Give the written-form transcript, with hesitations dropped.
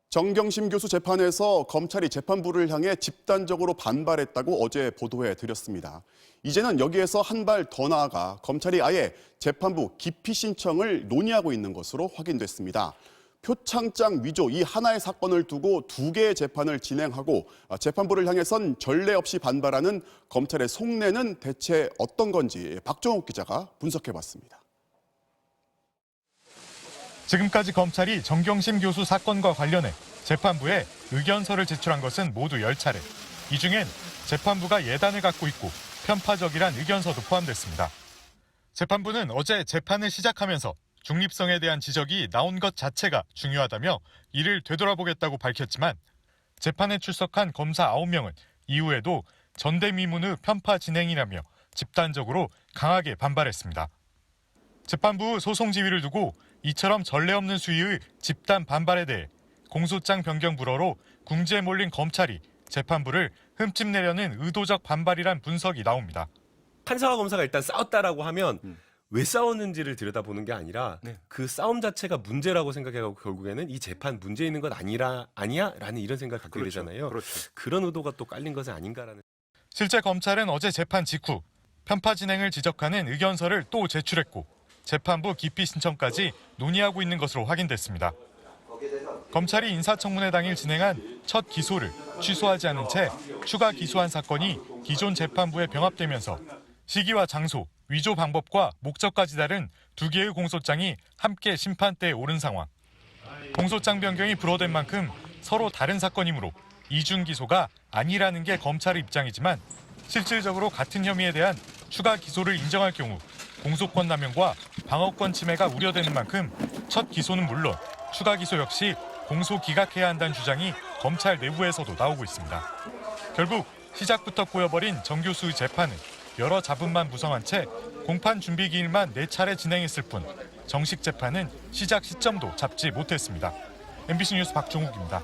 정경심 교수 재판에서 검찰이 재판부를 향해 집단적으로 반발했다고 어제 보도해 드렸습니다. 이제는 여기에서 한 발 더 나아가 검찰이 아예 재판부 기피 신청을 논의하고 있는 것으로 확인됐습니다. 표창장 위조 이 하나의 사건을 두고 두 개의 재판을 진행하고 재판부를 향해선 전례 없이 반발하는 검찰의 속내는 대체 어떤 건지 박정욱 기자가 분석해봤습니다. 지금까지 검찰이 정경심 교수 사건과 관련해 재판부에 의견서를 제출한 것은 모두 10차례. 이 중엔 재판부가 예단을 갖고 있고 편파적이란 의견서도 포함됐습니다. 재판부는 어제 재판을 시작하면서 중립성에 대한 지적이 나온 것 자체가 중요하다며 이를 되돌아보겠다고 밝혔지만 재판에 출석한 검사 9명은 이후에도 전대미문의 편파 진행이라며 집단적으로 강하게 반발했습니다. 재판부 소송 지휘를 두고 이처럼 전례 없는 수위의 집단 반발에 대해 공소장 변경 불허로 궁지에 몰린 검찰이 재판부를 흠집내려는 의도적 반발이란 분석이 나옵니다. 판사와 검사가 일단 싸웠다라고 하면 왜 싸웠는지를 들여다보는 게 아니라 그 싸움 자체가 문제라고 생각해가고 결국에는 이 재판 문제 있는 것 아니야라는 이런 생각을 갖게 되잖아요. 그렇죠. 그런 의도가 또 깔린 것은 아닌가라는. 실제 검찰은 어제 재판 직후 편파 진행을 지적하는 의견서를 또 제출했고 재판부 기피 신청까지 논의하고 있는 것으로 확인됐습니다. 검찰이 인사청문회 당일 진행한 첫 기소를 취소하지 않은 채 추가 기소한 사건이 기존 재판부에 병합되면서 시기와 장소, 위조 방법과 목적까지 다른 두 개의 공소장이 함께 심판대에 오른 상황. 공소장 변경이 불허된 만큼 서로 다른 사건이므로 이중 기소가 아니라는 게 검찰의 입장이지만 실질적으로 같은 혐의에 대한 추가 기소를 인정할 경우 공소권 남용과 방어권 침해가 우려되는 만큼 첫 기소는 물론 추가 기소 역시 공소 기각해야 한다는 주장이 검찰 내부에서도 나오고 있습니다. 결국 시작부터 꼬여버린 정 교수의 재판은 여러 잡음만 무성한 채 공판 준비 기일만 4차례 진행했을 뿐 정식 재판은 시작 시점도 잡지 못했습니다. MBC 뉴스 박종욱입니다.